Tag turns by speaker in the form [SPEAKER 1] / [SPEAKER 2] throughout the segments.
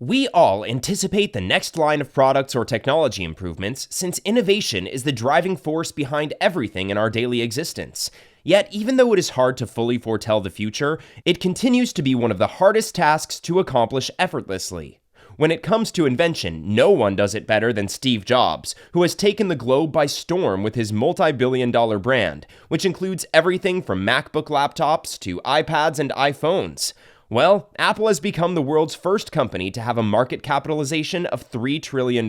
[SPEAKER 1] We all anticipate the next line of products or technology improvements since innovation is the driving force behind everything in our daily existence. Yet, even though it is hard to fully foretell the future, it continues to be one of the hardest tasks to accomplish effortlessly. When it comes to invention, no one does it better than Steve Jobs, who has taken the globe by storm with his multi-billion-dollar brand, which includes everything from MacBook laptops to iPads and iPhones. Well, Apple has become the world's first company to have a market capitalization of $3 trillion.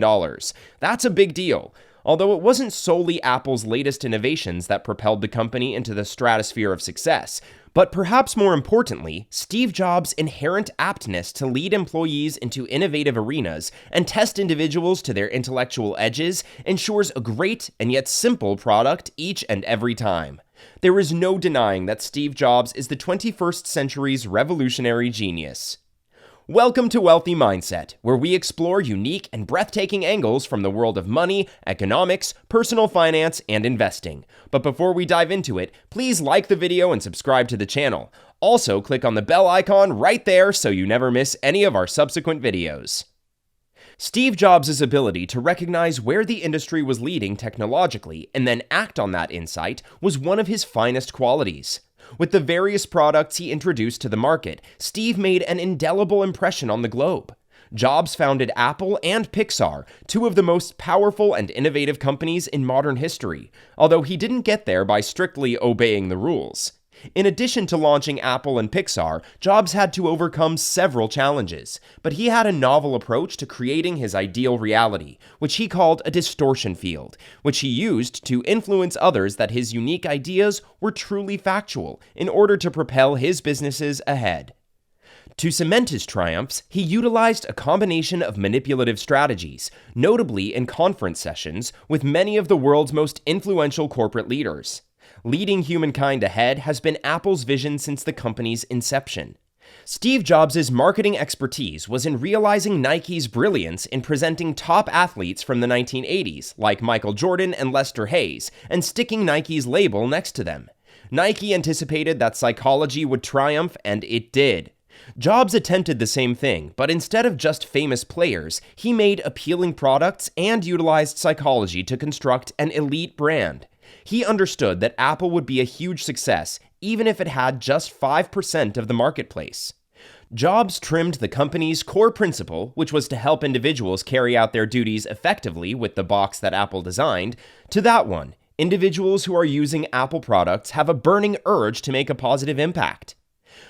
[SPEAKER 1] That's a big deal. Although it wasn't solely Apple's latest innovations that propelled the company into the stratosphere of success, but perhaps more importantly, Steve Jobs' inherent aptness to lead employees into innovative arenas and test individuals to their intellectual edges ensures a great and yet simple product each and every time. There is no denying that Steve Jobs is the 21st century's revolutionary genius. Welcome to Wealthy Mindset, where we explore unique and breathtaking angles from the world of money, economics, personal finance, and investing. But before we dive into it, please like the video and subscribe to the channel. Also, click on the bell icon right there so you never miss any of our subsequent videos. Steve Jobs' ability to recognize where the industry was leading technologically and then act on that insight was one of his finest qualities. With the various products he introduced to the market, Steve made an indelible impression on the globe. Jobs founded Apple and Pixar, two of the most powerful and innovative companies in modern history, although he didn't get there by strictly obeying the rules. In addition to launching Apple and Pixar, Jobs had to overcome several challenges, but he had a novel approach to creating his ideal reality, which he called a distortion field, which he used to influence others that his unique ideas were truly factual in order to propel his businesses ahead. To cement his triumphs, he utilized a combination of manipulative strategies, notably in conference sessions with many of the world's most influential corporate leaders. Leading humankind ahead has been Apple's vision since the company's inception. Steve Jobs' marketing expertise was in realizing Nike's brilliance in presenting top athletes from the 1980s, like Michael Jordan and Lester Hayes, and sticking Nike's label next to them. Nike anticipated that psychology would triumph, and it did. Jobs attempted the same thing, but instead of just famous players, he made appealing products and utilized psychology to construct an elite brand. He understood that Apple would be a huge success, even if it had just 5% of the marketplace. Jobs trimmed the company's core principle, which was to help individuals carry out their duties effectively with the box that Apple designed, to that one. Individuals who are using Apple products have a burning urge to make a positive impact.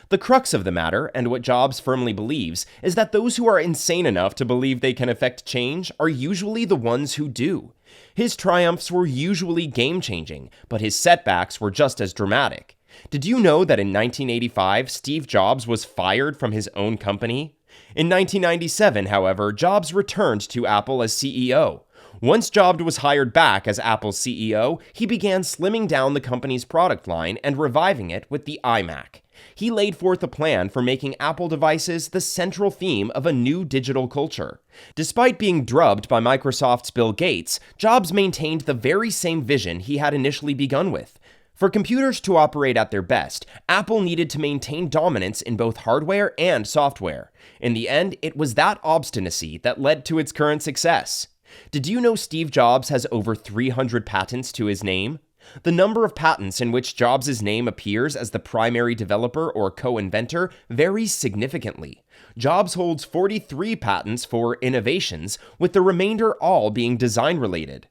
[SPEAKER 1] The crux of the matter, and what Jobs firmly believes, is that those who are insane enough to believe they can affect change are usually the ones who do. His triumphs were usually game-changing, but his setbacks were just as dramatic. Did you know that in 1985, Steve Jobs was fired from his own company? In 1997, however, Jobs returned to Apple as CEO. Once Jobs was hired back as Apple's CEO, he began slimming down the company's product line and reviving it with the iMac. He laid forth a plan for making Apple devices the central theme of a new digital culture. Despite being drubbed by Microsoft's Bill Gates, Jobs maintained the very same vision he had initially begun with. For computers to operate at their best, Apple needed to maintain dominance in both hardware and software. In the end, it was that obstinacy that led to its current success. Did you know Steve Jobs has over 300 patents to his name? The number of patents in which Jobs' name appears as the primary developer or co-inventor varies significantly. Jobs holds 43 patents for innovations, with the remainder all being design-related.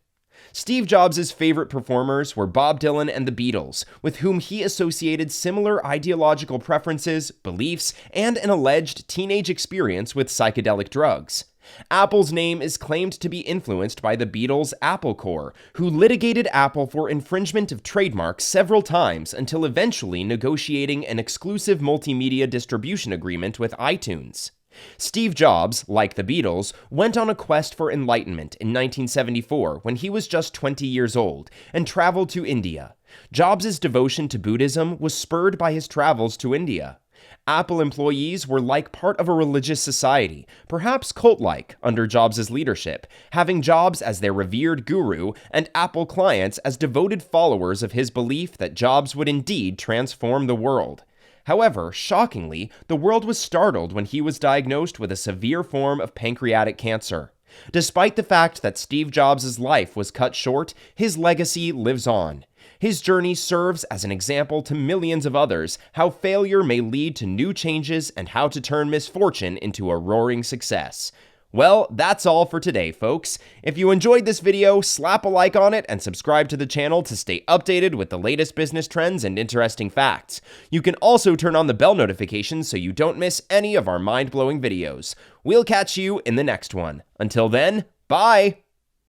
[SPEAKER 1] Steve Jobs' favorite performers were Bob Dylan and the Beatles, with whom he associated similar ideological preferences, beliefs, and an alleged teenage experience with psychedelic drugs. Apple's name is claimed to be influenced by the Beatles' Apple Corps, who litigated Apple for infringement of trademarks several times until eventually negotiating an exclusive multimedia distribution agreement with iTunes. Steve Jobs, like the Beatles, went on a quest for enlightenment in 1974 when he was just 20 years old and traveled to India. Jobs' devotion to Buddhism was spurred by his travels to India. Apple employees were like part of a religious society, perhaps cult-like, under Jobs' leadership, having Jobs as their revered guru and Apple clients as devoted followers of his belief that Jobs would indeed transform the world. However, shockingly, the world was startled when he was diagnosed with a severe form of pancreatic cancer. Despite the fact that Steve Jobs' life was cut short, his legacy lives on. His journey serves as an example to millions of others how failure may lead to new changes and how to turn misfortune into a roaring success. Well, that's all for today, folks. If you enjoyed this video, slap a like on it and subscribe to the channel to stay updated with the latest business trends and interesting facts. You can also turn on the bell notifications so you don't miss any of our mind-blowing videos. We'll catch you in the next one. Until then, bye!